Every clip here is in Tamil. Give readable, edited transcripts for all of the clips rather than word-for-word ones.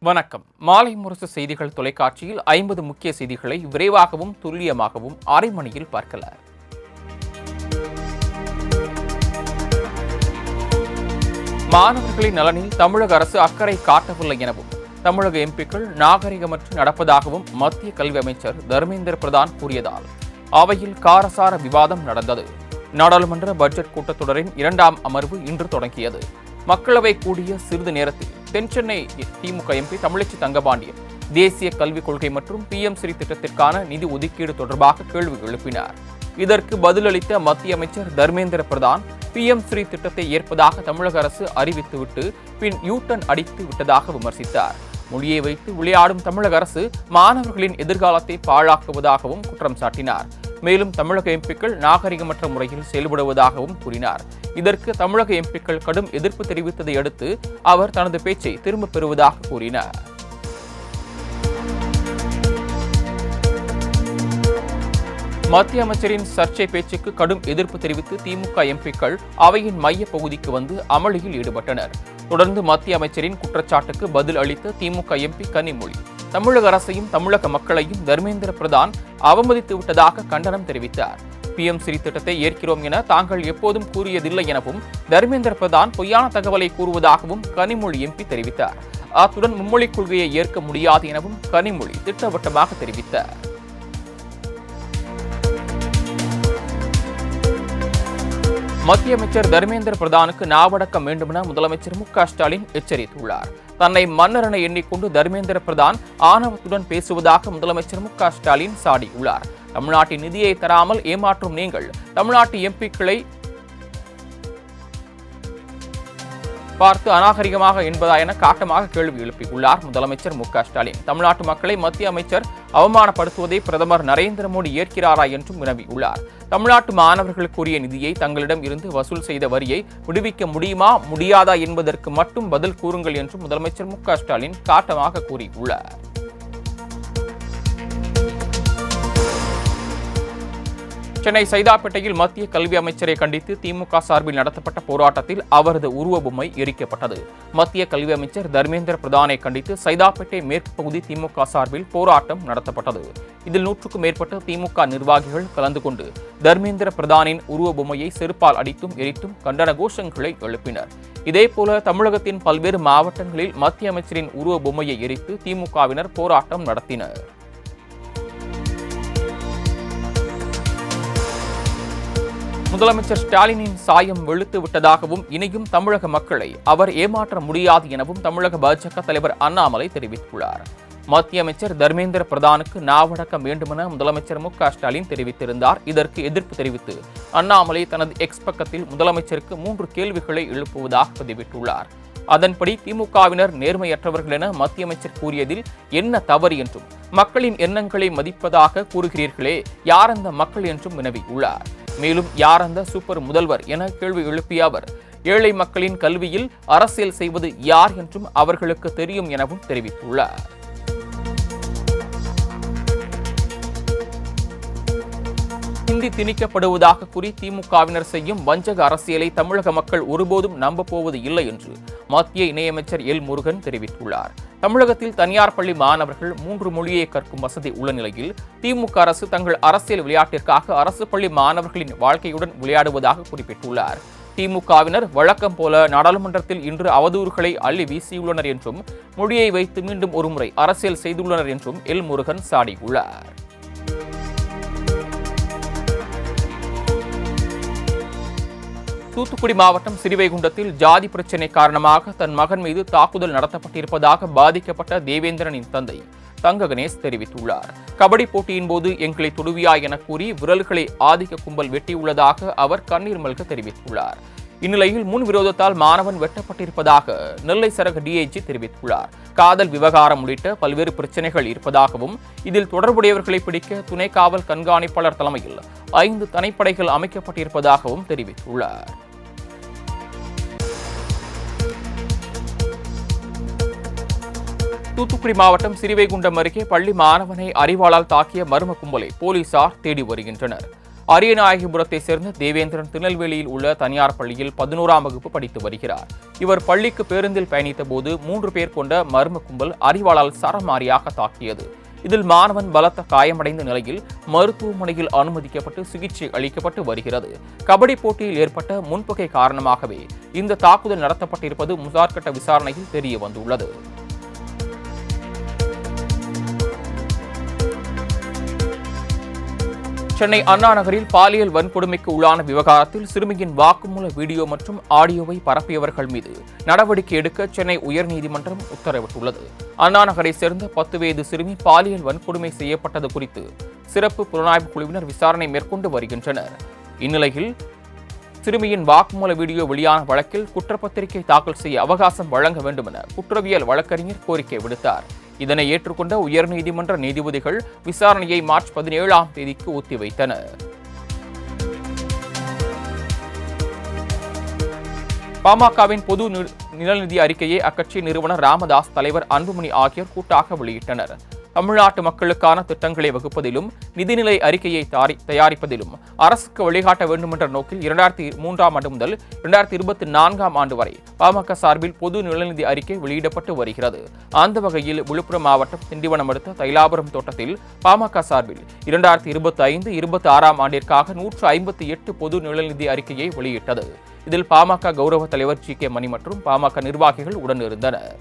வணக்கம். மாலை முரசு செய்திகள் தொலைக்காட்சியில் 50 முக்கிய செய்திகளை விரைவாகவும் துல்லியமாகவும் அரை மணியில் பார்க்கலாம். மாணவர்களின் நலனில் தமிழக அரசு அக்கறை காட்டவில்லை எனவும் தமிழக எம்பிக்கள் நாகரிகமற்று நடப்பதாகவும் மத்திய கல்வி அமைச்சர் தர்மேந்திர பிரதான் கூறியதால் அவையில் காரசார விவாதம் நடந்தது. நாடாளுமன்ற பட்ஜெட் கூட்டத்தொடரின் 2ஆம் அமர்வு இன்று தொடங்கியது. மக்களவை கூடிய சிறிது நேரத்தில் தென்சென்னை திமுக எம்பி தமிழச்சி தங்கபாண்டியன் தேசிய கல்விக் கொள்கை மற்றும் PM-ஸ்ரீ திட்டத்திற்கான நிதி ஒதுக்கீடு தொடர்பாக கேள்வி எழுப்பினார். இதற்கு பதிலளித்த மத்திய அமைச்சர் தர்மேந்திர பிரதான் PM-ஸ்ரீ திட்டத்தை ஏற்பதாக தமிழக அரசு அறிவித்துவிட்டு பின் யூட்டன் அடித்து விட்டதாக விமர்சித்தார். மொழியை வைத்து விளையாடும் தமிழக அரசு மாணவர்களின் எதிர்காலத்தை பாழாக்குவதாகவும் குற்றம் சாட்டினார். மேலும் தமிழக எம்பிக்கள் நாகரிகமற்ற முறையில் செயல்படுவதாகவும் கூறினார். இதற்கு தமிழக எம்பிக்கள் கடும் எதிர்ப்பு தெரிவித்ததை அடுத்து அவர் தனது பேச்சை திரும்பப் பெறுவதாக கூறினார். மத்திய அமைச்சரின் சர்ச்சை பேச்சுக்கு கடும் எதிர்ப்பு தெரிவித்து திமுக எம்பிக்கள் அவையின் மைய பகுதிக்கு வந்து அமளியில் ஈடுபட்டனர். தொடர்ந்து மத்திய அமைச்சரின் குற்றச்சாட்டுக்கு பதில் அளித்த திமுக எம்பி கனிமொழி தமிழக அரசையும் தமிழக மக்களையும் தர்மேந்திர பிரதான் அவமதித்து விட்டதாக கண்டனம் தெரிவித்தார். PM-ஸ்ரீ திட்டத்தை ஏற்கிறோம் என தாங்கள் எப்போதும் கூறியதில்லை எனவும் தர்மேந்திர பிரதான் பொய்யான தகவலை கூறுவதாகவும் கனிமொழி எம்பி தெரிவித்தார். அத்துடன் மும்மொழிக் கொள்கையை ஏற்க முடியாது எனவும் கனிமொழி திட்டவட்டமாக தெரிவித்தார். மத்திய அமைச்சர் தர்மேந்திர பிரதானுக்கு நாவடக்கம் வேண்டுமென முதலமைச்சர் மு.க.ஸ்டாலின் எச்சரித்துள்ளார். தன்னை மன்னர் என எண்ணிக்கொண்டு தர்மேந்திர பிரதான் ஆணவத்துடன் பேசுவதாக முதலமைச்சர் மு.க.ஸ்டாலின் சாடியுள்ளார். தமிழ்நாட்டின் நிதியை தராமல் ஏமாற்றும் நீங்கள் தமிழ்நாட்டு எம்பிக்களை பார்த்து அநாகரிகமாக என்பதா என காட்டமாக கேள்வி எழுப்பியுள்ளார் முதலமைச்சர் மு.க.ஸ்டாலின். தமிழ்நாட்டு மக்களை மத்திய அமைச்சர் அவமானப்படுத்துவதை பிரதமர் நரேந்திர மோடி ஏற்கிறாரா என்றும் வினவியுள்ளார். தமிழ்நாட்டு மாணவர்களுக்குரிய நிதியை தங்களிடம் இருந்து வசூல் செய்த வரியை விடுவிக்க முடியுமா முடியாதா என்பதற்கு மட்டும் பதில் கூறுங்கள் என்றும் முதலமைச்சர் மு.க.ஸ்டாலின் காட்டமாக கூறியுள்ளார். சென்னை சைதாப்பேட்டையில் மத்திய கல்வி அமைச்சரை கண்டித்து திமுக சார்பில் நடத்தப்பட்ட போராட்டத்தில் அவரது உருவ பொம்மை எரிக்கப்பட்டது. மத்திய கல்வி அமைச்சர் தர்மேந்திர பிரதானை கண்டித்து சைதாப்பேட்டை மேற்கு பகுதி திமுக சார்பில் போராட்டம் நடத்தப்பட்டது. இதில் 100க்கும் மேற்பட்ட திமுக நிர்வாகிகள் கலந்து கொண்டு தர்மேந்திர பிரதானின் உருவ பொம்மையை செருப்பால் அடித்தும் எரித்தும் கண்டன கோஷங்களை எழுப்பினர். இதேபோல தமிழகத்தின் பல்வேறு மாவட்டங்களில் மத்திய அமைச்சரின் உருவ பொம்மையை எரித்து திமுகவினர் போராட்டம் நடத்தினர். முதலமைச்சர் ஸ்டாலினின் சாயம் வெளுத்து விட்டதாகவும் இனியும் தமிழக மக்களை அவர் ஏமாற்ற முடியாது எனவும் தமிழக பாஜக தலைவர் அண்ணாமலை தெரிவித்துள்ளார். மத்திய அமைச்சர் தர்மேந்திர பிரதானுக்கு நாவடக்கம் வேண்டுமென முதலமைச்சர் மு.க.ஸ்டாலின் தெரிவித்திருந்தார். இதற்கு எதிர்ப்பு தெரிவித்து அண்ணாமலை தனது எக்ஸ் பக்கத்தில் முதலமைச்சருக்கு 3 கேள்விகளை எழுப்புவதாக பதிவிட்டுள்ளார். அதன்படி திமுகவினர் நேர்மையற்றவர்கள் என மத்திய அமைச்சர் கூறியதில் என்ன தவறு என்றும் மக்களின் எண்ணங்களை மதிப்பதாக கூறுகிறீர்களே, யார் அந்த மக்கள் என்றும் வினவியுள்ளார். மேலும் யார் அந்த சூப்பர் முதல்வர் என கேள்வி எழுப்பிய அவர் ஏழை மக்களின் கல்வியில் அரசியல் செய்வது யார் என்றும் அவர்களுக்கு தெரியும் எனவும் தெரிவித்துள்ளார். ஹிந்தி திணிக்கப்படுவதாக கூறி திமுகவினர் செய்யும் வஞ்சக அரசியலை தமிழக மக்கள் ஒருபோதும் நம்ப போவது இல்லை என்று மத்திய இணையமைச்சர் எல் முருகன் தெரிவித்துள்ளார். தமிழகத்தில் தனியார் பள்ளி மாணவர்கள் 3 மொழியை கற்கும் வசதி உள்ள நிலையில் திமுக அரசு தங்கள் அரசியல் விளையாட்டிற்காக அரசு பள்ளி மாணவர்களின் வாழ்க்கையுடன் விளையாடுவதாக குறிப்பிட்டுள்ளார். திமுகவினர் வழக்கம் போல நாடாளுமன்றத்தில் இன்று அவதூறுகளை அள்ளி வீசியுள்ளனர் என்றும் மொழியை வைத்து மீண்டும் ஒருமுறை அரசியல் செய்துள்ளனர் என்றும் எல் முருகன் சாடியுள்ளார். தூத்துக்குடி மாவட்டம் சிறுவைகுண்டத்தில் ஜாதி பிரச்சினை காரணமாக தன் மகன் மீது தாக்குதல் நடத்தப்பட்டிருப்பதாக பாதிக்கப்பட்ட தேவேந்திரனின் தந்தை தங்க கணேஷ் தெரிவித்துள்ளார். கபடி போட்டியின் போது எங்களை தொடுவியா என கூறி விரல்களை ஆதிக்க கும்பல் வெட்டியுள்ளதாக அவர் கண்ணீர் மல்க தெரிவித்துள்ளார். இந்நிலையில் முன் விரோதத்தால் மாணவன் வெட்டப்பட்டிருப்பதாக நெல்லை சரக DIG தெரிவித்துள்ளார். காதல் விவகாரம் உள்ளிட்ட பல்வேறு பிரச்சனைகள் இருப்பதாகவும் இதில் தொடர்புடையவர்களை பிடிக்க துணை காவல் கண்காணிப்பாளர் தலைமையில் 5 தனிப்படைகள் அமைக்கப்பட்டிருப்பதாகவும் தெரிவித்துள்ளார். தூத்துக்குடி மாவட்டம் சிறுவைகுண்டம் அருகே பள்ளி மாணவனை அரிவாளால் தாக்கிய மர்ம கும்பலை போலீசார் தேடி வருகின்றனர். அரியநாயகிபுரத்தை சேர்ந்த தேவேந்திரன் திருநெல்வேலியில் உள்ள தனியார் பள்ளியில் 11ஆம் வகுப்பு படித்து வருகிறார். இவர் பள்ளிக்கு பேருந்தில் பயணித்த போது 3 பேர் கொண்ட மர்ம கும்பல் அரிவாளால் சரமாரியாக தாக்கியது. இதில் மாணவன் பலத்த காயமடைந்த நிலையில் மருத்துவமனையில் அனுமதிக்கப்பட்டு சிகிச்சை அளிக்கப்பட்டு வருகிறது. கபடி போட்டியில் ஏற்பட்ட முன்பகை காரணமாகவே இந்த தாக்குதல் நடத்தப்பட்டிருப்பது முதற்கட்ட விசாரணையில் தெரிய வந்துள்ளது. சென்னை அண்ணா நகரில் பாலியல் வன்கொடுமைக்கு உள்ளான விவகாரத்தில் சிறுமியின் வாக்குமூல வீடியோ மற்றும் ஆடியோவை பரப்பியவர்கள் மீது நடவடிக்கை எடுக்க சென்னை உயர்நீதிமன்றம் உத்தரவிட்டுள்ளது. அண்ணா நகரை சேர்ந்த 10 வயது சிறுமி பாலியல் வன்கொடுமை செய்யப்பட்டது குறித்து சிறப்பு புலனாய்வு குழுவினர் விசாரணை மேற்கொண்டு வருகின்றனர். இந்நிலையில் சிறுமியின் வாக்குமூல வீடியோ வெளியான வழக்கில் குற்றப்பத்திரிகை தாக்கல் செய்ய அவகாசம் வழங்க வேண்டும் என குற்றவியல் வழக்கறிஞர் கோரிக்கை விடுத்தார். இதனை ஏற்றுக்கொண்ட உயர்நீதிமன்ற நீதிபதிகள் விசாரணையை மார்ச் 17ஆம் தேதிக்கு ஒத்திவைத்தனர். பாமகவின் பொது நிலநிதி அறிக்கையை அக்கட்சி நிறுவனர் ராமதாஸ், தலைவர் அன்புமணி ஆகியோர் கூட்டாக வெளியிட்டனர். தமிழ்நாட்டு மக்களுக்கான திட்டங்களை வகுப்பதிலும் நிதிநிலை அறிக்கையை தயாரிப்பதிலும் அரசுக்கு வழிகாட்ட வேண்டும் என்ற நோக்கில் 2003ஆம் ஆண்டு முதல் 2024ஆம் ஆண்டு வரை பாமக சார்பில் பொது நிலநிதி அறிக்கை வெளியிடப்பட்டு வருகிறது. அந்த வகையில் விழுப்புரம் மாவட்டம் திண்டிவனம் அடுத்த தைலாபுரம் தோட்டத்தில் பாமக சார்பில் 2025-26ஆம் ஆண்டிற்காக 158 பொது நிலநிதி அறிக்கையை வெளியிட்டது. இதில் பாமக கௌரவ தலைவர் ஜி.கே. மணி மற்றும் பாமக நிர்வாகிகள் உடனிருந்தனர்.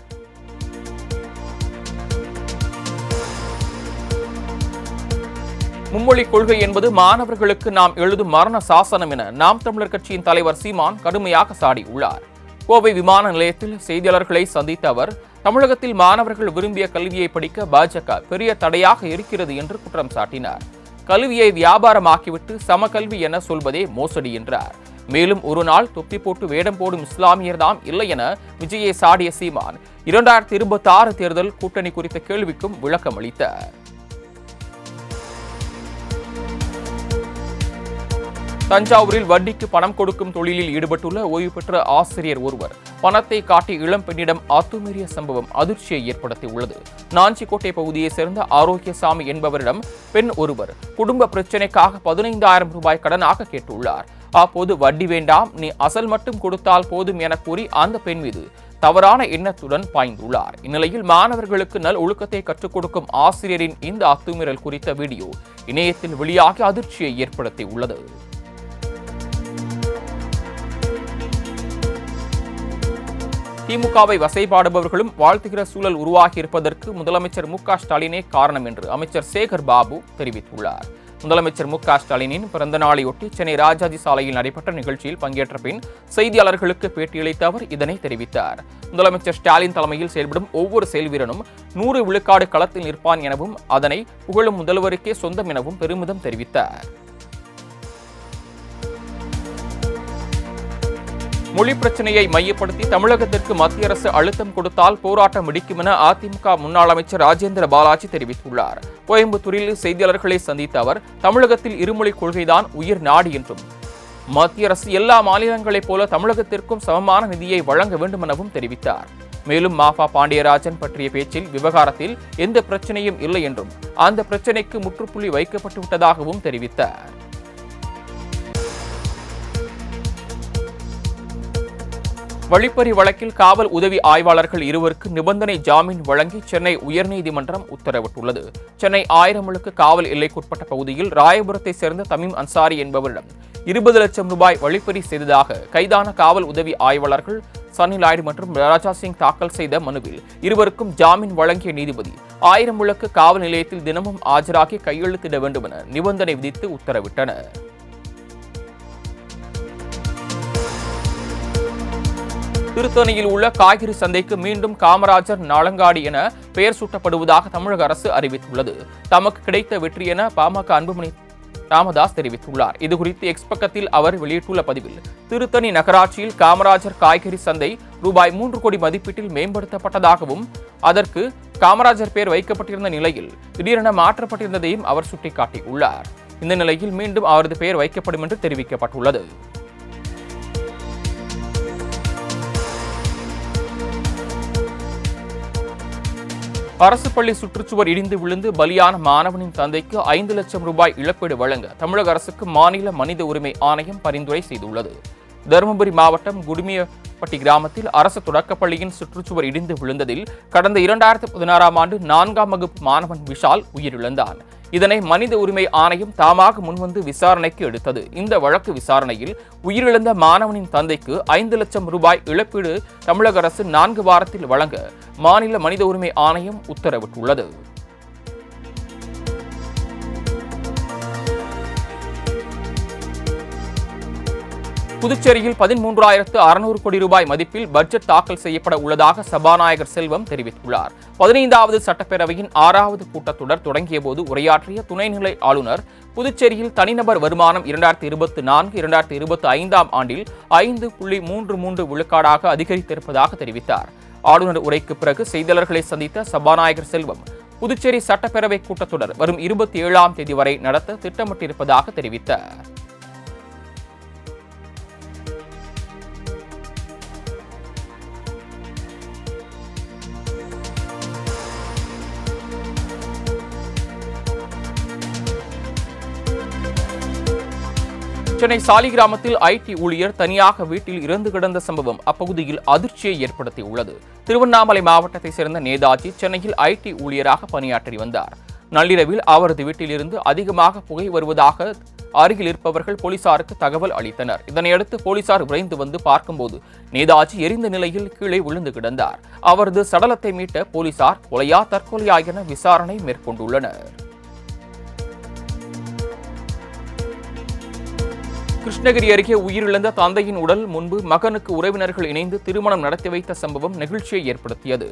மும்மொழி கொள்கை என்பது மாணவர்களுக்கு நாம் எழுதும் மரண சாசனம் என நாம் தமிழர் கட்சியின் தலைவர் சீமான் கடுமையாக சாடியுள்ளார். கோவை விமான நிலையத்தில் செய்தியாளர்களை சந்தித்த அவர், தமிழகத்தில் மாணவர்கள் விரும்பிய கல்வியை படிக்க பாஜக பெரிய தடையாக இருக்கிறது என்று குற்றம் சாட்டினார். கல்வியை வியாபாரமாக்கிவிட்டு சமகல்வி என சொல்வதே மோசடி என்றார். மேலும் ஒரு நாள் தொப்பி போட்டு வேடம் போடும் இஸ்லாமியர் தாம் இல்லை என விஜயை சாடிய சீமான் 2026 தேர்தல் கூட்டணி குறித்த கேள்விக்கும் விளக்கம் அளித்தார். தஞ்சாவூரில் வட்டிக்கு பணம் கொடுக்கும் தொழிலில் ஈடுபட்டுள்ள ஓய்வு பெற்ற ஆசிரியர் ஒருவர் பணத்தை காட்டி இளம் பெண்ணிடம் அத்துமீறிய சம்பவம் அதிர்ச்சியை ஏற்படுத்தியுள்ளது. நாஞ்சிக்கோட்டை பகுதியைச் சேர்ந்த ஆரோக்கியசாமி என்பவரிடம் பெண் ஒருவர் குடும்ப பிரச்சினைக்காக 15,000 ரூபாய் கடனாக கேட்டுள்ளார். அப்போது வட்டி வேண்டாம், நீ அசல் மட்டும் கொடுத்தால் போதும் என கூறி அந்த பெண் மீது தவறான எண்ணத்துடன் பாய்ந்துள்ளார். இந்நிலையில் மாணவர்களுக்கு நல் ஒழுக்கத்தை கற்றுக் கொடுக்கும் ஆசிரியரின் இந்த அத்துமீறல் குறித்த வீடியோ இணையத்தில் வெளியாகி அதிர்ச்சியை ஏற்படுத்தியுள்ளது. திமுகவை வசைபாடுபவர்களும் வாழ்த்துகிற சூழல் உருவாகியிருப்பதற்கு முதலமைச்சர் மு.க. ஸ்டாலினே காரணம் என்று அமைச்சர் சேகர் பாபு தெரிவித்துள்ளார். முதலமைச்சர் மு.க. ஸ்டாலினின் பிறந்த நாளையொட்டி சென்னை ராஜாஜி சாலையில் நடைபெற்ற நிகழ்ச்சியில் பங்கேற்ற பின் செய்தியாளர்களுக்கு பேட்டியளித்த அவர் இதனை தெரிவித்தார். முதலமைச்சர் ஸ்டாலின் தலைமையில் செயல்படும் ஒவ்வொரு செயல்வீரனும் 100 விழுக்காடு களத்தில் நிற்பான் எனவும் அதனை புகழும் முதல்வருக்கே சொந்தம் எனவும் பெருமிதம் தெரிவித்தார். மொழி பிரச்சனையை மையப்படுத்தி தமிழகத்திற்கு மத்திய அரசு அழுத்தம் கொடுத்தால் போராட்டம் வெடிக்கும் என அதிமுக முன்னாள் அமைச்சர் ராஜேந்திர பாலாஜி தெரிவித்துள்ளார். கோயம்புத்தூரில் செய்தியாளர்களை சந்தித்த அவர், தமிழகத்தில் இருமொழி கொள்கைதான் உயிர் நாடு என்றும் மத்திய அரசு எல்லா மாநிலங்களைப் போல தமிழகத்திற்கும் சமமான நிதியை வழங்க வேண்டும் எனவும் தெரிவித்தார். மேலும் மாஃபா பாண்டியராஜன் பற்றிய பேச்சில் விவகாரத்தில் எந்த பிரச்சனையும் இல்லை என்றும் அந்த பிரச்சனைக்கு முற்றுப்புள்ளி வைக்கப்பட்டு விட்டதாகவும் தெரிவித்தார். வழிப்பறி வழக்கில் காவல் உதவி ஆய்வாளர்கள் இருவருக்கு நிபந்தனை ஜாமீன் வழங்கி சென்னை உயர்நீதிமன்றம் உத்தரவிட்டுள்ளது. சென்னை 1000 விளக்கு காவல் எல்லைக்குட்பட்ட பகுதியில் ராயபுரத்தை சேர்ந்த தமீம் அன்சாரி என்பவரிடம் 20 லட்சம் ரூபாய் வழிப்பறி செய்ததாக கைதான காவல் உதவி ஆய்வாளர்கள் சன்னி லாய்டு மற்றும் ராஜா சிங் தாக்கல் செய்த மனுவில் இருவருக்கும் ஜாமீன் வழங்கிய நீதிபதி 1000 விளக்கு காவல் நிலையத்தில் தினமும் ஆஜராகி கையெழுத்திட வேண்டும் என நிபந்தனை விதித்து உத்தரவிட்டனர். திருத்தணியில் உள்ள காய்கறி சந்தைக்கு மீண்டும் காமராஜர் நாளங்காடி என பெயர் சூட்டப்படுவதாக தமிழக அரசு அறிவித்துள்ளது. தமக்கு கிடைத்த வெற்றி என பாமக அன்புமணி ராமதாஸ் தெரிவித்துள்ளார். இதுகுறித்து எக்ஸ் பக்கத்தில் அவர் வெளியிட்டுள்ள பதிவில், திருத்தணி நகராட்சியில் காமராஜர் காய்கறி சந்தை ரூபாய் 3 கோடி மதிப்பீட்டில் மேம்படுத்தப்பட்டதாகவும் அதற்கு காமராஜர் பெயர் வைக்கப்பட்டிருந்த நிலையில் திடீரென மாற்றப்பட்டிருந்ததையும் அவர் சுட்டிக்காட்டியுள்ளார். இந்த நிலையில் மீண்டும் அவரது பெயர் வைக்கப்படும் என்று தெரிவிக்கப்பட்டுள்ளது. அரசு பள்ளி சுற்றுச்சுவர் இடிந்து விழுந்து பலியான மாணவனின் தந்தைக்கு 5 லட்சம் ரூபாய் இழப்பீடு வழங்க தமிழக அரசுக்கு மாநில மனித உரிமை ஆணையம் பரிந்துரை செய்துள்ளது. தருமபுரி மாவட்டம் குடுமியப்பட்டி கிராமத்தில் அரசு தொடக்கப்பள்ளியின் சுற்றுச்சுவர் இடிந்து விழுந்ததில் கடந்த 2016ஆம் ஆண்டு 4ஆம் வகுப்பு மாணவன் விஷால் உயிரிழந்தான். இதனை மனித உரிமை ஆணையம் தாமாக முன்வந்து விசாரணைக்கு எடுத்தது. இந்த வழக்கு விசாரணையில் உயிரிழந்த மாணவனின் தந்தைக்கு 5 லட்சம் ரூபாய் இழப்பீடு தமிழக அரசு 4 வாரத்தில் வழங்க மாநில மனித உரிமை ஆணையம் உத்தரவிட்டுள்ளது. புதுச்சேரியில் 13,600 கோடி ரூபாய் மதிப்பில் பட்ஜெட் தாக்கல் செய்யப்பட உள்ளதாக சபாநாயகர் செல்வம் தெரிவித்துள்ளார். 15வது சட்டப்பேரவையின் 6வது கூட்டத்தொடர் தொடங்கிய போது உரையாற்றிய துணைநிலை ஆளுநர் புதுச்சேரியில் தனிநபர் வருமானம் 2024-2025ஆம் ஆண்டில் 5.33 விழுக்காடாக அதிகரித்திருப்பதாக தெரிவித்தார். ஆளுநர் உரைக்கு பிறகு செய்தியாளர்களை சந்தித்த சபாநாயகர் செல்வம் புதுச்சேரி சட்டப்பேரவை கூட்டத்தொடர் வரும் 27ஆம் தேதி வரை நடத்த திட்டமிட்டிருப்பதாக தெரிவித்தார். சென்னை சாலிகிராமத்தில் ஐடி ஊழியர் தனியாக வீட்டில் இறந்து கிடந்த சம்பவம் அப்பகுதியில் அதிர்ச்சியை ஏற்படுத்தியுள்ளது. திருவண்ணாமலை மாவட்டத்தைச் சேர்ந்த நேதாஜி சென்னையில் ஐடி ஊழியராக பணியாற்றி வந்தார். நள்ளிரவில் அவரது வீட்டிலிருந்து அதிகமாக புகை வருவதாக அருகில் இருப்பவர்கள் போலீசாருக்கு தகவல் அளித்தனர். இதனையடுத்து போலீசார் விரைந்து வந்து பார்க்கும்போது நேதாஜி எரிந்த நிலையில் கீழே விழுந்து கிடந்தார். அவரது சடலத்தை மீட்ட போலீசார் கொலையா தற்கொலையா என விசாரணை மேற்கொண்டுள்ளனர். கிருஷ்ணகிரி அருகே உயிரிழந்த தந்தையின் உடல் முன்பு மகனுக்கு உறவினர்கள் இணைந்து திருமணம் நடத்தி வைத்த சம்பவம் நெகிழ்ச்சியை ஏற்படுத்தியது.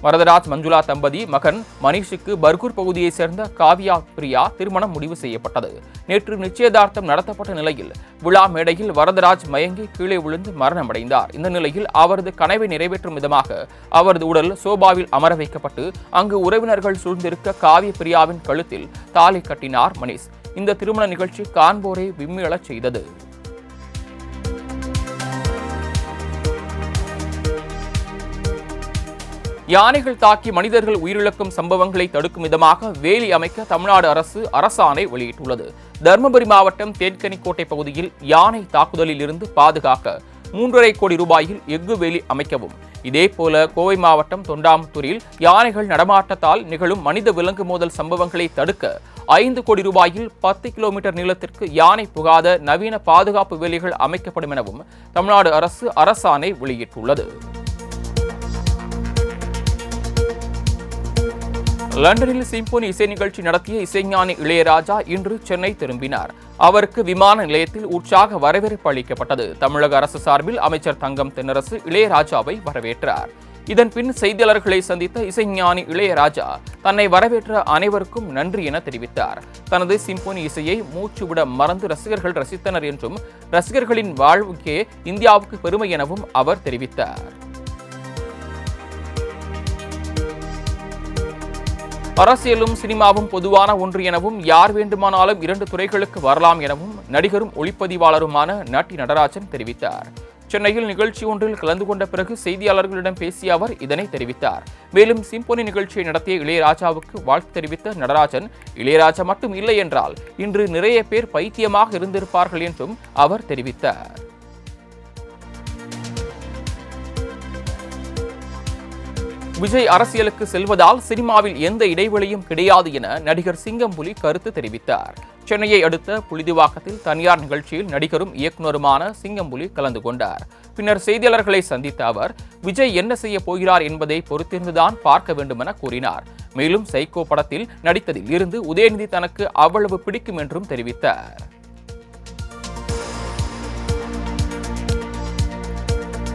வரதராஜ் மஞ்சுளா தம்பதி மகன் மனிஷுக்கு பர்கூர் பகுதியைச் சேர்ந்த காவியா பிரியா திருமணம் முடிவு செய்யப்பட்டது. நேற்று நிச்சயதார்த்தம் நடத்தப்பட்ட நிலையில் விழா மேடையில் வரதராஜ் மயங்கி கீழே விழுந்து மரணமடைந்தார். இந்த நிலையில் அவரது கனவை நிறைவேற்றும் விதமாக அவரது உடல் சோபாவில் அமர வைக்கப்பட்டு அங்கு உறவினர்கள் சூழ்ந்திருக்க காவிய பிரியாவின் கழுத்தில் தாலி கட்டினார் மனிஷ். இந்த திருமண நிகழ்ச்சி காண்போரை விம்மியழச் செய்தது. யானைகள் தாக்கி மனிதர்கள் உயிரிழக்கும் சம்பவங்களை தடுக்கும் விதமாக வேலி அமைக்க தமிழ்நாடு அரசு அரசாணை வெளியிட்டுள்ளது. தருமபுரி மாவட்டம் தேன்கனிக்கோட்டை பகுதியில் யானை தாக்குதலில் இருந்து பாதுகாக்க 3.5 கோடி ரூபாயில் எஃகு வேலி அமைக்கவும், இதேபோல கோவை மாவட்டம் தொண்டாமுத்தூரில் யானைகள் நடமாட்டத்தால் நிகழும் மனித விலங்கு மோதல் சம்பவங்களை தடுக்க 5 கோடி ரூபாயில் 10 கிலோமீட்டர் நீளத்திற்கு யானை புகாத நவீன பாதுகாப்பு வேலிகள் அமைக்கப்படும் எனவும் தமிழ்நாடு அரசு அரசாணை வெளியிட்டுள்ளது. லண்டனில் சிம்போனி இசை நிகழ்ச்சி நடத்திய இசைஞானி இளையராஜா இன்று சென்னை திரும்பினார். அவருக்கு விமான நிலையத்தில் உற்சாக வரவேற்பு அளிக்கப்பட்டது. தமிழக அரசு சார்பில் அமைச்சர் தங்கம் தென்னரசு இளையராஜாவை வரவேற்றார். இதன் பின் செய்தியாளர்களை சந்தித்த இசைஞானி இளையராஜா தன்னை வரவேற்ற அனைவருக்கும் நன்றி என தெரிவித்தார். தனது சிம்போனி இசையை மூச்சுவிட மறந்து ரசிகர்கள் ரசித்தனர் என்றும் ரசிகர்களின் வாழ்வுக்கே இந்தியாவுக்கு பெருமை எனவும் அவர் தெரிவித்தார். அரசியலும் சினிமாவும் பொதுவான ஒன்று எனவும் யார் வேண்டுமானாலும் 2 துறைகளுக்கு வரலாம் எனவும் நடிகரும் ஒளிப்பதிவாளருமான நட்டி நடராஜன் தெரிவித்தார். சென்னையில் நிகழ்ச்சி ஒன்றில் கலந்து கொண்ட பிறகு செய்தியாளர்களிடம் பேசிய அவர் இதனை தெரிவித்தார். மேலும் சிம்போனி நிகழ்ச்சியை நடத்திய இளையராஜாவுக்கு வாழ்த்து தெரிவித்த நடராஜன், இளையராஜா மட்டும் இல்லை என்றால் இன்று நிறைய பேர் பைத்தியமாக இருந்திருப்பார்கள் என்றும் அவர் தெரிவித்தார். விஜய் அரசியலுக்கு செல்வதால் சினிமாவில் எந்த இடைவெளியும் கிடையாது என நடிகர் சிங்கம்புலி கருத்து தெரிவித்தார். சென்னையை அடுத்த புழுதிவாக்கத்தில் தனியார் நிகழ்ச்சியில் நடிகரும் இயக்குநருமான சிங்கம்புலி கலந்து கொண்டார். பின்னர் செய்தியாளர்களை சந்தித்த அவர் விஜய் என்ன செய்ய போகிறார் என்பதை பொறுத்திருந்துதான் பார்க்க வேண்டும் என கூறினார். மேலும் சைக்கோ படத்தில் நடித்ததில் இருந்து உதயநிதி தனக்கு அவ்வளவு பிடிக்கும் என்றும் தெரிவித்தார்.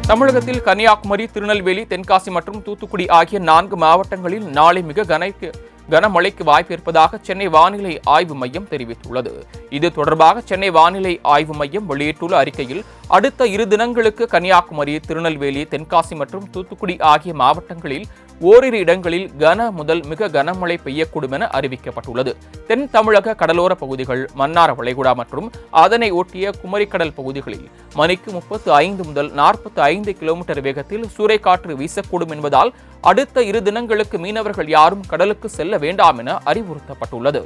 தமிழகத்தில் கன்னியாகுமரி, திருநெல்வேலி, தென்காசி மற்றும் தூத்துக்குடி ஆகிய 4 மாவட்டங்களில் நாளை மிக கனமழைக்கு வாய்ப்பு இருப்பதாக சென்னை வானிலை ஆய்வு மையம் தெரிவித்துள்ளது. இது தொடர்பாக சென்னை வானிலை ஆய்வு மையம் வெளியிட்டுள்ள அறிக்கையில் அடுத்த 2 தினங்களுக்கு கன்னியாகுமரி, திருநெல்வேலி, தென்காசி மற்றும் தூத்துக்குடி ஆகிய மாவட்டங்களில் ஓரிரு இடங்களில் கன முதல் மிக கனமழை பெய்யக்கூடும் என அறிவிக்கப்பட்டுள்ளது. தென் தமிழக கடலோர பகுதிகள், மன்னார் வளைகுடா மற்றும் அதனை ஒட்டிய குமரிக்கடல் பகுதிகளில் மணிக்கு 35 முதல் 45 கிலோமீட்டர் வேகத்தில் சூறைக்காற்று வீசக்கூடும் என்பதால் அடுத்த 2 தினங்களுக்கு மீனவர்கள் யாரும் கடலுக்கு செல்ல வேண்டாம் என அறிவுறுத்தப்பட்டுள்ளது.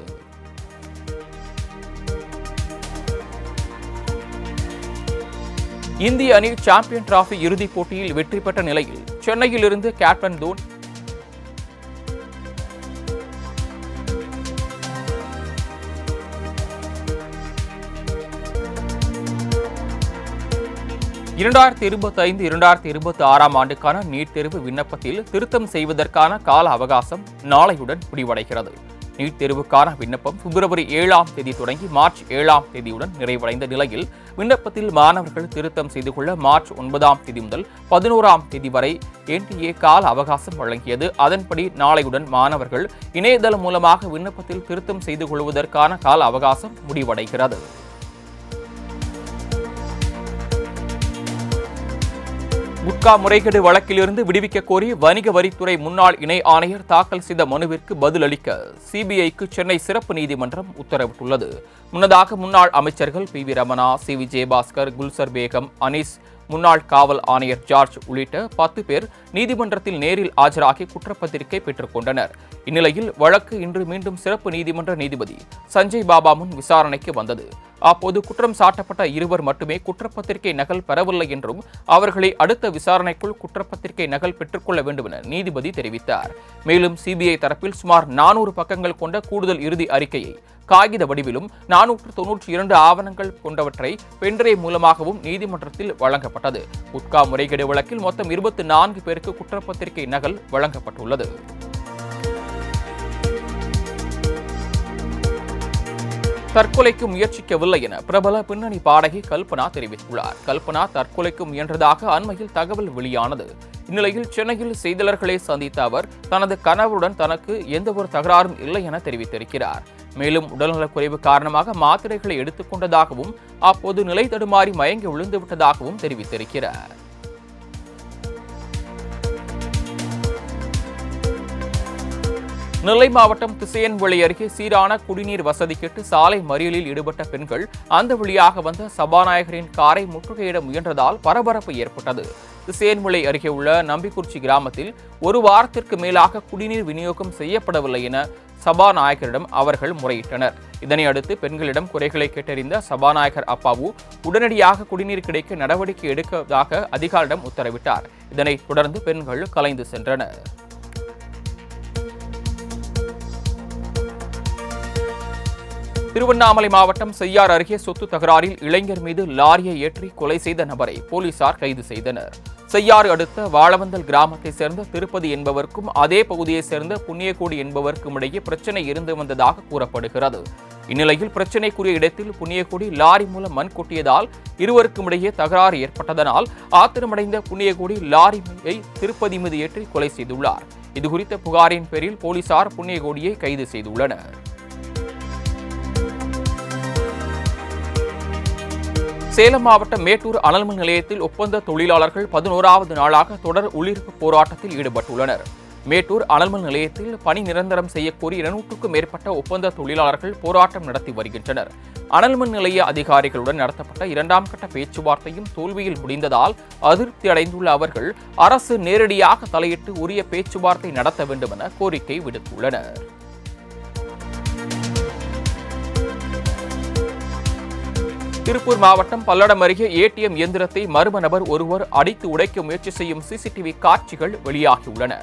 இந்திய அணி சாம்பியன் டிராபி இறுதிப் போட்டியில் வெற்றி பெற்ற நிலையில் சென்னையில் இருந்து கேப்டன் தோனி 2025-2026 ஆண்டுக்கான நீட் தேர்வு விண்ணப்பத்தில் திருத்தம் செய்வதற்கான கால அவகாசம் நாளையுடன் முடிவடைகிறது. நீட் தேர்வுக்கான விண்ணப்பம் பிப்ரவரி 7ஆம் தேதி தொடங்கி மார்ச் 7ஆம் தேதியுடன் நிறைவடைந்த நிலையில் விண்ணப்பத்தில் மாணவர்கள் திருத்தம் செய்து கொள்ள மார்ச் 9ஆம் தேதி முதல் 11ஆம் தேதி வரை NTA கால அவகாசம் வழங்கியது. அதன்படி நாளையுடன் மாணவர்கள் இணையதளம் மூலமாக விண்ணப்பத்தில் திருத்தம் செய்து கொள்வதற்கான கால அவகாசம் முடிவடைகிறது. குட்கா முறைகேடு வழக்கிலிருந்து விடுவிக்க கோரி வணிக வரித்துறை முன்னாள் இணை ஆணையர் தாக்கல் செய்த மனுவிற்கு பதிலளிக்க சிபிஐக்கு சென்னை சிறப்பு நீதிமன்றம் உத்தரவிட்டுள்ளது. முன்னதாக முன்னாள் அமைச்சர்கள் PV ரமணா, CV ஜெயபாஸ்கர், குல்சர் பேகம், அனீஸ், முன்னாள் காவல் ஆணையர் ஜார்ஜ் உள்ளிட்ட 10 பேர் நீதிமன்றத்தில் நேரில் ஆஜராகி குற்றப்பத்திரிகை பெற்றுக் கொண்டனர். இந்நிலையில் வழக்கு இன்று மீண்டும் சிறப்பு நீதிமன்ற நீதிபதி சஞ்சய் பாபா முன் விசாரணைக்கு வந்தது. அப்போது குற்றம் சாட்டப்பட்ட 2 மட்டுமே குற்றப்பத்திரிகை நகல் பெறவில்லை என்றும் அவர்களை அடுத்த விசாரணைக்குள் குற்றப்பத்திரிகை நகல் பெற்றுக்கொள்ள வேண்டும் என நீதிபதி தெரிவித்தார். மேலும் சிபிஐ தரப்பில் சுமார் 400 பக்கங்கள் கொண்ட கூடுதல் இறுதி அறிக்கையை காகித வடிவிலும் 492 ஆவணங்கள் கொண்டவற்றை பென்டிரைவ் மூலமாகவும் நீதிமன்றத்தில் வழங்கப்பட்டது. குட்கா முறைகேடு வழக்கில் மொத்தம் 24 பேருக்கு குற்றப்பத்திரிகை நகல் வழங்கப்பட்டுள்ளது. தற்கொலைக்கு முயற்சிக்கவில்லை என பிரபல பின்னணி பாடகி கல்பனா தெரிவித்துள்ளார். கல்பனா தற்கொலைக்கு முயன்றதாக அண்மையில் தகவல் வெளியானது. இந்நிலையில் சென்னையில் செய்தியாளர்களை சந்தித்த அவர் தனது கணவருடன் தனக்கு எந்தவொரு தகராறும் இல்லை என தெரிவித்திருக்கிறார். மேலும் உடல்நலக்குறைவு காரணமாக மாத்திரைகளை எடுத்துக் கொண்டதாகவும் அப்போது நிலை தடுமாறி மயங்கி விழுந்துவிட்டதாகவும் தெரிவித்திருக்கிறார். நெல்லை மாவட்டம் திசையன்விளை அருகே சீரான குடிநீர் வசதி கேட்டு சாலை மறியலில் ஈடுபட்ட பெண்கள் அந்த வழியாக வந்த சபாநாயகரின் காரை முற்றுகையிட முயன்றதால் பரபரப்பு ஏற்பட்டது. திசையன்விளை அருகே உள்ள நம்பிக்குறிச்சி கிராமத்தில் 1 வாரத்திற்கு மேலாக குடிநீர் விநியோகம் செய்யப்படவில்லை என சபாநாயகரிடம் அவர்கள் முறையிட்டனர். இதனையடுத்து பெண்களிடம் குறைகளை கேட்டறிந்த சபாநாயகர் அப்பாவு உடனடியாக குடிநீர் கிடைக்க நடவடிக்கை எடுப்பதாக அதிகாரிடம் உத்தரவிட்டார். இதனைத் தொடர்ந்து பெண்கள் கலைந்து சென்றனர். திருவண்ணாமலை மாவட்டம் செய்யார் அருகே சொத்து தகராறில் இளைஞர் மீது லாரியை ஏற்றி கொலை செய்த நபரை போலீசார் கைது செய்தனர். செய்யாறு அடுத்த வாழவந்தல் கிராமத்தை சேர்ந்த திருப்பதி என்பவருக்கும் அதே பகுதியைச் சேர்ந்த புண்ணியகோடி என்பவருக்கும் இடையே பிரச்சனை இருந்து வந்ததாக கூறப்படுகிறது. இந்நிலையில் பிரச்சனைக்குரிய இடத்தில் புண்ணியகோடி லாரி மூலம் மண் கொட்டியதால் இருவருக்கும் இடையே தகராறு ஏற்பட்டதனால் ஆத்திரமடைந்த புண்ணியகோடி லாரியை திருப்பதி மீது ஏற்றி கொலை செய்துள்ளார். இதுகுறித்த புகாரின் பேரில் போலீசார் புண்ணியகோடியை கைது செய்துள்ளனர். சேலம் மாவட்டம் மேட்டூர் அனல்மின் நிலையத்தில் ஒப்பந்த தொழிலாளர்கள் 11வது நாளாக தொடர் உள்ளிருப்பு போராட்டத்தில் ஈடுபட்டுள்ளனர். மேட்டூர் அனல்மின் நிலையத்தில் பணி நிரந்தரம் செய்யக்கோரி 200க்கும் மேற்பட்ட ஒப்பந்த தொழிலாளர்கள் போராட்டம் நடத்தி வருகின்றனர். அனல்மின் நிலைய அதிகாரிகளுடன் நடத்தப்பட்ட 2ஆம் கட்ட பேச்சுவார்த்தையும் தோல்வியில் முடிந்ததால் அதிருப்தி அடைந்துள்ள அவர்கள் அரசு நேரடியாக தலையிட்டு உரிய பேச்சுவார்த்தை நடத்த வேண்டும் என கோரிக்கை விடுத்துள்ளனர். திருப்பூர் மாவட்டம் பல்லடம் அருகே ATM இயந்திரத்தை மர்ம நபர் ஒருவர் அடித்து உடைக்க முயற்சி செய்யும் CCTV காட்சிகள் வெளியாகியுள்ளன.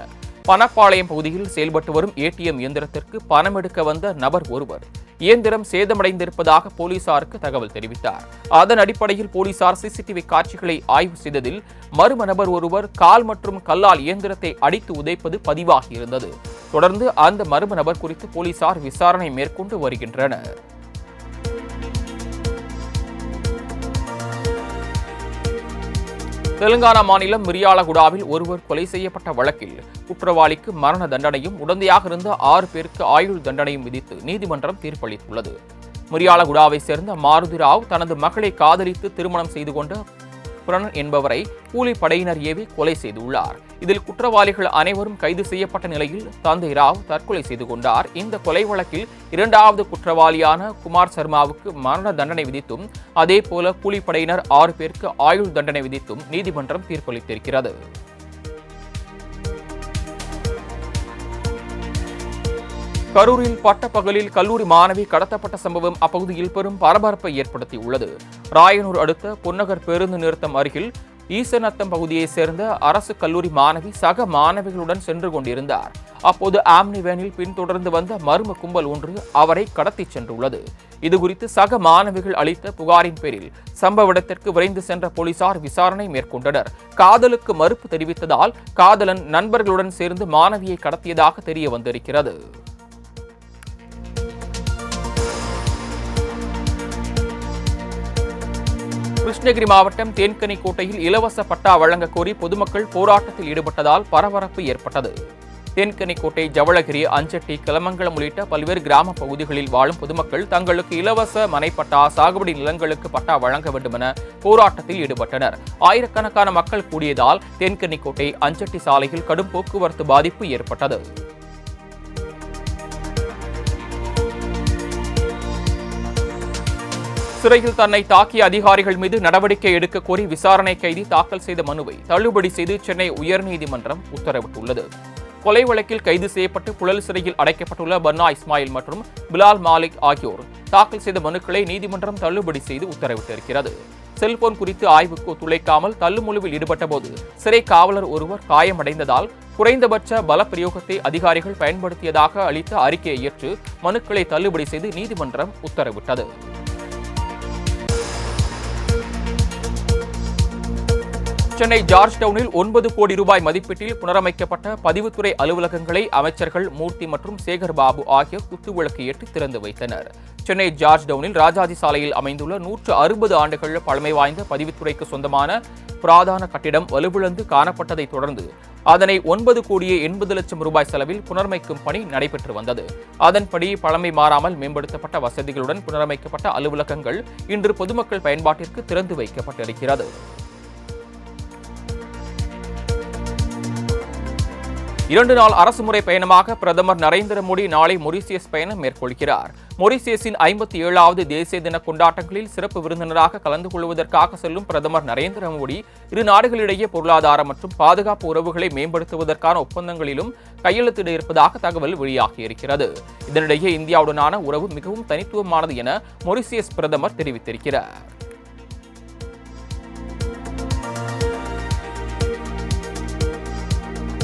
பணப்பாளையம் பகுதியில் செயல்பட்டு வரும் ATM இயந்திரத்திற்கு பணம் எடுக்க வந்த நபர் ஒருவர் இயந்திரம் சேதமடைந்திருப்பதாக போலீசாருக்கு தகவல் தெரிவித்தார். அதன் அடிப்படையில் போலீசார் CCTV காட்சிகளை ஆய்வு செய்ததில் மர்ம நபர் ஒருவர் கால் மற்றும் கல்லால் இயந்திரத்தை அடித்து உதைப்பது பதிவாகியிருந்தது. தொடர்ந்து அந்த மர்ம நபர் குறித்து போலீசார் விசாரணை மேற்கொண்டு வருகின்றனர். தெலுங்கானா மாநிலம் மிரியாலகுடாவில் ஒருவர் கொலை செய்யப்பட்ட வழக்கில் குற்றவாளிக்கு மரண தண்டனையும் உடந்தையாக இருந்த 6 பேருக்கு ஆயுள் தண்டனையும் விதித்து நீதிமன்றம் தீர்ப்பளித்துள்ளது. மிரியாலகுடாவை சேர்ந்த மாருதி ராவ் தனது மகளை காதலித்து திருமணம் செய்து கொண்ட புரண் என்பவரை கூலி படையினர் ஏவி கொலை செய்துள்ளார். இதில் குற்றவாளிகள் அனைவரும் கைது செய்யப்பட்ட நிலையில் தந்தை ராவ் தற்கொலை செய்து கொண்டார். இந்த கொலை வழக்கில் இரண்டாவது குற்றவாளியான குமார் சர்மாவுக்கு மரண தண்டனை விதித்தும் அதேபோல கூலிப்படையினர் 6 பேருக்கு ஆயுள் தண்டனை விதித்தும் நீதிமன்றம் தீர்ப்பளித்திருக்கிறது. கரூரில் பட்டப்பகலில் கல்லூரி மாணவி கடத்தப்பட்ட சம்பவம் அப்பகுதியில் பெரும் பரபரப்பை ஏற்படுத்தியுள்ளது. ராயனூர் அடுத்த பொன்னகர் பேருந்து நிறுத்தம் அருகில் ஈசநத்தம் பகுதியைச் சேர்ந்த அரசு கல்லூரி மாணவி சக மாணவிகளுடன் சென்று கொண்டிருந்தார். அப்போது ஆம்னி வேனில் பின்தொடர்ந்து வந்த மர்ம கும்பல் ஒன்று அவரை கடத்திச் சென்றுள்ளது. இதுகுறித்து சக மாணவிகள் அளித்த புகாரின் பேரில் சம்பவ இடத்திற்கு விரைந்து சென்ற போலீசார் விசாரணை மேற்கொண்டனர். காதலுக்கு மறுப்பு தெரிவித்ததால் காதலன் நண்பர்களுடன் சேர்ந்து மாணவியை கடத்தியதாக தெரிய வந்திருக்கிறது. கிருஷ்ணகிரி மாவட்டம் தேன்கனிக்கோட்டையில் இலவச பட்டா வழங்க கோரி பொதுமக்கள் போராட்டத்தில் ஈடுபட்டதால் பரபரப்பு ஏற்பட்டது. தேன்கனிக்கோட்டை, ஜவளகிரி, அஞ்சட்டி, கிளமங்கலம் உள்ளிட்ட பல்வேறு கிராம பகுதிகளில் வாழும் பொதுமக்கள் தங்களுக்கு இலவச மனைப்பட்டா, சாகுபடி நிலங்களுக்கு பட்டா வழங்க வேண்டும் என போராட்டத்தில் ஈடுபட்டனர். ஆயிரக்கணக்கான மக்கள் கூடியதால் தேன்கனிக்கோட்டை அஞ்சட்டி சாலையில் கடும் போக்குவரத்து பாதிப்பு ஏற்பட்டது. சிறையில் தன்னை தாக்கிய அதிகாரிகள் மீது நடவடிக்கை எடுக்க கோரி விசாரணை கைதி தாக்கல் செய்த மனுவை தள்ளுபடி செய்து சென்னை உயர்நீதிமன்றம் உத்தரவிட்டுள்ளது. கொலை வழக்கில் கைது செய்யப்பட்டு புழல் சிறையில் அடைக்கப்பட்டுள்ள பன்னா இஸ்மாயில் மற்றும் பிலால் மாலிக் ஆகியோர் தாக்கல் செய்த மனுக்களை நீதிமன்றம் தள்ளுபடி செய்து உத்தரவிட்டிருக்கிறது. செல்போன் குறித்து ஆய்வுக்கு ஒத்துழைக்காமல் தள்ளுமுழுவில் ஈடுபட்டபோது சிறை காவலர் ஒருவர் காயமடைந்ததால் குறைந்தபட்ச பல பிரயோகத்தை அதிகாரிகள் பயன்படுத்தியதாக அளித்த அறிக்கையை ஏற்று மனுக்களை தள்ளுபடி செய்து நீதிமன்றம் உத்தரவிட்டது. சென்னை ஜார்ஜ் டவுனில் 9 கோடி ரூபாய் மதிப்பீட்டில் புனரமைக்கப்பட்ட பதிவுத்துறை அலுவலகங்களை அமைச்சர்கள் மூர்த்தி மற்றும் சேகர் பாபு ஆகியோர் குத்துவிளக்கு ஏற்றி திறந்து வைத்தனர். சென்னை ஜார்ஜ் டவுனில் ராஜாஜி சாலையில் அமைந்துள்ள 160 ஆண்டுகள் பழமை வாய்ந்த பதிவுத்துறைக்கு சொந்தமான பிராதான கட்டிடம் வலுவிழந்து காணப்பட்டதை தொடர்ந்து அதனை 9 கோடியே 80 லட்சம் ரூபாய் செலவில் புனரமைக்கும் பணி நடைபெற்று வந்தது. அதன்படி பழமை மாறாமல் மேம்படுத்தப்பட்ட வசதிகளுடன் புனரமைக்கப்பட்ட அலுவலகங்கள் இன்று பொதுமக்கள் பயன்பாட்டிற்கு திறந்து வைக்கப்பட்டிருக்கிறது. 2 நாள் அரசுமுறை பயணமாக பிரதமர் நரேந்திர மோடி நாளை மொரீசியஸ் பயணம் மேற்கொள்கிறார். மொரீசியஸின் 57வது தேசிய தின கொண்டாட்டங்களில் சிறப்பு விருந்தினராக கலந்து கொள்வதற்காக செல்லும் பிரதமர் நரேந்திர மோடி இரு நாடுகளிடையே பொருளாதார மற்றும் பாதுகாப்பு உறவுகளை மேம்படுத்துவதற்கான ஒப்பந்தங்களிலும் கையெழுத்திட இருப்பதாக தகவல் வெளியாகியிருக்கிறது. இதனிடையே இந்தியாவுடனான உறவு மிகவும் தனித்துவமானது என மொரீசியஸ் பிரதமர் தெரிவித்திருக்கிறார்.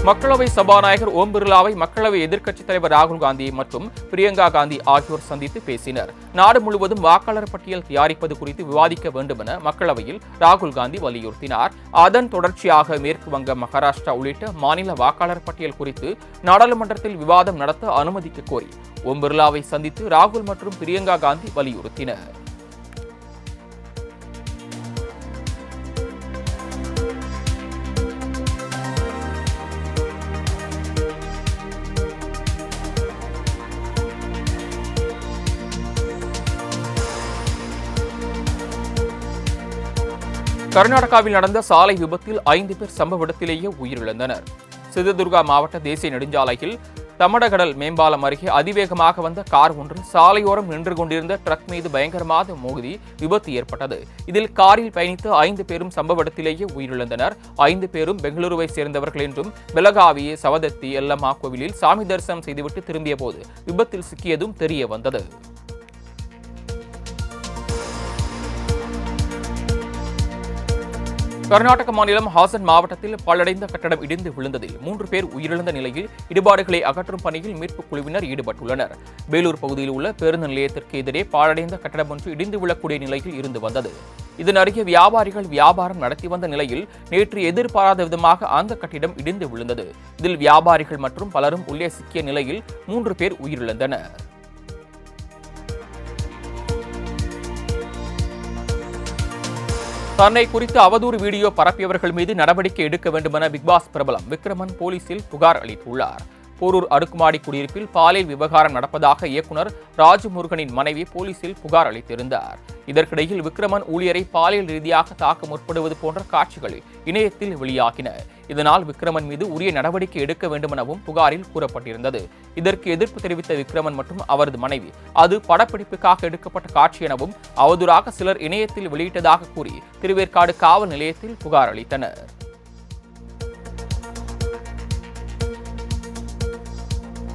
மக்களவை சபாநாயகர் ஓம் பிர்லாவை மக்களவை எதிர்க்கட்சித் தலைவர் ராகுல் காந்தி மற்றும் பிரியங்கா காந்தி ஆகியோர் சந்தித்து பேசினர். நாடு முழுவதும் வாக்காளர் பட்டியல் தயாரிப்பது குறித்து விவாதிக்க வேண்டும் என மக்களவையில் ராகுல் காந்தி வலியுறுத்தினார். அதன் தொடர்ச்சியாக மேற்கு வங்கம், மகாராஷ்டிரா உள்ளிட்ட மாநில வாக்காளர் பட்டியல் குறித்து நாடாளுமன்றத்தில் விவாதம் நடத்த அனுமதிக்க கோரி ஓம் பிர்லாவை சந்தித்து ராகுல் மற்றும் பிரியங்கா காந்தி வலியுறுத்தினர். கர்நாடகாவில் நடந்த சாலை விபத்தில் 5 பேர் சம்பவ இடத்திலேயே உயிரிழந்தனர். சிததுர்கா மாவட்ட தேசிய நெடுஞ்சாலையில் தமடகடல் மேம்பாலம் அருகே அதிவேகமாக வந்த கார் ஒன்று சாலையோரம் நின்று கொண்டிருந்த ட்ரக் மீது பயங்கரமாக மோதி விபத்து ஏற்பட்டது. இதில் காரில் பயணித்த 5 பேரும் சம்பவ இடத்திலேயே உயிரிழந்தனர். 5 பேரும் பெங்களூருவை சேர்ந்தவர்கள் என்றும் பெலகாவி சவதத்தி எல்லம்மா கோவிலில் சாமி தரிசனம் செய்துவிட்டு திரும்பிய போது விபத்தில் சிக்கியதும் தெரிய வந்தது. கர்நாடக மாநிலம் ஹாசன் மாவட்டத்தில் பாழடைந்த கட்டடம் இடிந்து விழுந்ததில் 3 பேர் உயிரிழந்த நிலையில் இடிபாடுகளை அகற்றும் பணியில் மீட்புக் குழுவினர் ஈடுபட்டுள்ளனர். வேலூர் பகுதியில் உள்ள பேருந்து நிலையத்திற்கு எதிரே பாழடைந்த கட்டடம் ஒன்று இடிந்து விழக்கூடிய நிலையில் இருந்து வந்தது. இதன் அருகே வியாபாரிகள் வியாபாரம் நடத்தி வந்த நிலையில் நேற்று எதிர்பாராத விதமாக அந்த கட்டிடம் இடிந்து விழுந்தது. இதில் வியாபாரிகள் மற்றும் பலரும் உள்ளே சிக்கிய நிலையில் 3 பேர் உயிரிழந்தனர். தன்னை குறித்து அவதூறு வீடியோ பரப்பியவர்கள் மீது நடவடிக்கை எடுக்க வேண்டும் என பிக்பாஸ் பிரபலம் விக்ரமன் போலீசில் புகார் அளித்துள்ளார். போரூர் அடுக்குமாடி குடியிருப்பில் பாலியல் விவகாரம் நடப்பதாக இயக்குநர் ராஜமுருகனின் மனைவி போலீசில் புகார் அளித்திருந்தார். இதற்கிடையில் விக்ரமன் ஊழியரை பாலியல் ரீதியாக தாக்க முற்படுவது போன்ற காட்சிகள் இணையத்தில் வெளியாகின. இதனால் விக்ரமன் மீது உரிய நடவடிக்கை எடுக்க வேண்டுமெனவும் புகாரில் கூறப்பட்டிருந்தது. இதற்கு எதிர்ப்பு தெரிவித்த விக்ரமன் மற்றும் அவரது மனைவி அது படப்பிடிப்புக்காக எடுக்கப்பட்ட காட்சி எனவும் அவதூறாக சிலர் இணையத்தில் வெளியிட்டதாக கூறி திருவேற்காடு காவல் நிலையத்தில் புகார் அளித்தனர்.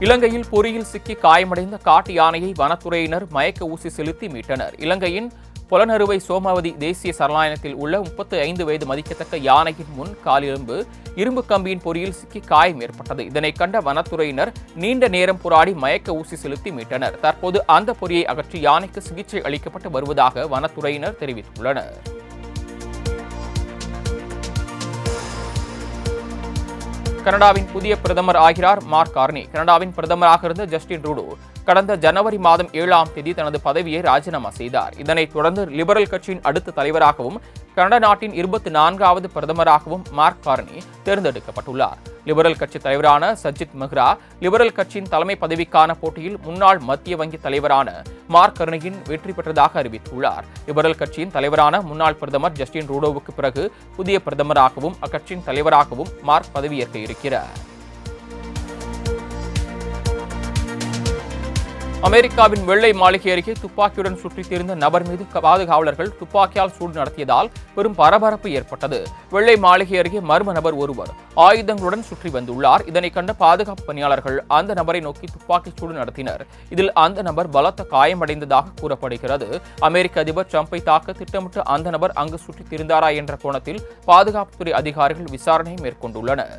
இலங்கையில் பொறியில் சிக்கி காயமடைந்த காட்டு யானையை வனத்துறையினர் மயக்க ஊசி செலுத்தி மீட்டனர். இலங்கையின் பொலனறுவை சோமாவதி தேசிய சரணாலயத்தில் உள்ள 35 வயது மதிக்கத்தக்க யானையின் முன் காலெலும்பு இரும்பு கம்பியின் பொறியில் சிக்கி காயம் ஏற்பட்டது. இதனை கண்ட வனத்துறையினர் நீண்ட நேரம் போராடி மயக்க ஊசி செலுத்தி மீட்டனர். தற்போது அந்த பொறியை அகற்றி யானைக்கு சிகிச்சை அளிக்கப்பட்டு வருவதாக வனத்துறையினர் தெரிவித்துள்ளனர். கனடாவின் புதிய பிரதமர் ஆகிறார் மார்க் கார்னி. கனடாவின் பிரதமராக இருந்த ஜஸ்டின் ட்ரூடோ கடந்த ஜனவரி மாதம் 7ஆம் தேதி தனது பதவியை ராஜினாமா செய்தார். இதனைத் தொடர்ந்து லிபரல் கட்சியின் அடுத்த தலைவராகவும் கனடா நாட்டின் 24வது பிரதமராகவும் மார்க் கார்னி தேர்ந்தெடுக்கப்பட்டுள்ளார். லிபரல் கட்சி தலைவரான சஜித் மெஹ்ரா லிபரல் கட்சியின் தலைமை பதவிக்கான போட்டியில் முன்னாள் மத்திய வங்கி தலைவரான மார்க் கார்னியின் வெற்றி பெற்றதாக அறிவித்துள்ளார். லிபரல் கட்சியின் தலைவரான முன்னாள் பிரதமர் ஜஸ்டின் ட்ரூடோவுக்கு பிறகு புதிய பிரதமராகவும் அக்கட்சியின் தலைவராகவும் மார்க் பதவியேற்க இருக்கிறார். அமெரிக்காவின் வெள்ளை மாளிகை அருகே துப்பாக்கியுடன் சுற்றித் திரிந்த நபர் மீது பாதுகாவலர்கள் துப்பாக்கியால் சூடு நடத்தியதால் பெரும் பரபரப்பு ஏற்பட்டது. வெள்ளை மாளிகை அருகே மர்ம நபர் ஒருவர் ஆயுதங்களுடன் சுற்றி வந்துள்ளார். இதனை கண்ட பாதுகாப்பு பணியாளர்கள் அந்த நபரை நோக்கி துப்பாக்கி சூடு நடத்தினர். இதில் அந்த நபர் பலத்த காயமடைந்ததாக கூறப்படுகிறது. அமெரிக்க அதிபர் டிரம்பை தாக்க திட்டமிட்டு அந்த நபர் அங்கு சுற்றித் திரிந்தாரா என்ற கோணத்தில் பாதுகாப்புத்துறை அதிகாரிகள் விசாரணை மேற்கொண்டுள்ளனர்.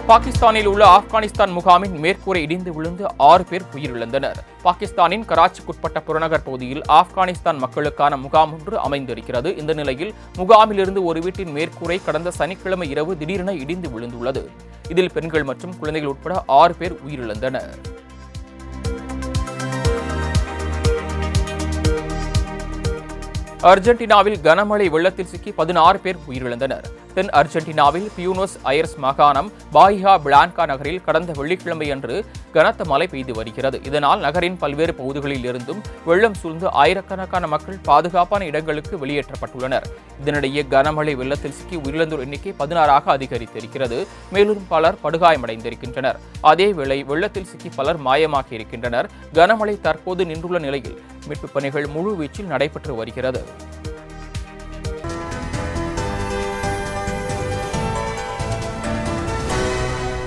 பாகிஸ்தானில் உள்ள ஆப்கானிஸ்தான் முகாமின் மேற்கூரை இடிந்து விழுந்து 6 பேர் உயிரிழந்தனர். பாகிஸ்தானின் கராச்சிக்குட்பட்ட புறநகர் பகுதியில் ஆப்கானிஸ்தான் மக்களுக்கான முகாம் ஒன்று அமைந்திருக்கிறது. இந்த நிலையில் முகாமிலிருந்து ஒரு வீட்டின் மேற்கூரை கடந்த சனிக்கிழமை இரவு திடீரென இடிந்து விழுந்துள்ளது. இதில் பெண்கள் மற்றும் குழந்தைகள் உட்பட 6 பேர் உயிரிழந்தனர். அர்ஜென்டினாவில் கனமழை வெள்ளத்தில் சிக்கி 16 பேர் உயிரிழந்தனர். தென் அர்ஜென்டினாவில் பியூனோஸ் ஐரஸ் மாகாணம் பாஹியா பிளான்கா நகரில் கடந்த வெள்ளிக்கிழமை அன்று கனத்த மழை பெய்து வருகிறது. இதனால் நகரின் பல்வேறு பகுதிகளில் இருந்தும் வெள்ளம் சூழ்ந்து ஆயிரக்கணக்கான மக்கள் பாதுகாப்பான இடங்களுக்கு வெளியேற்றப்பட்டுள்ளனர். இதனிடையே கனமழை வெள்ளத்தில் சிக்கி உயிரிழந்தோர் எண்ணிக்கை 16ஆக அதிகரித்திருக்கிறது. மேலும் பலர் படுகாயமடைந்திருக்கின்றனர். அதேவேளை வெள்ளத்தில் சிக்கி பலர் மாயமாகி இருக்கின்றனர். கனமழை தற்போது நின்றுள்ள நிலையில் மீட்புப் பணிகள் முழுவீச்சில் நடைபெற்று வருகிறது.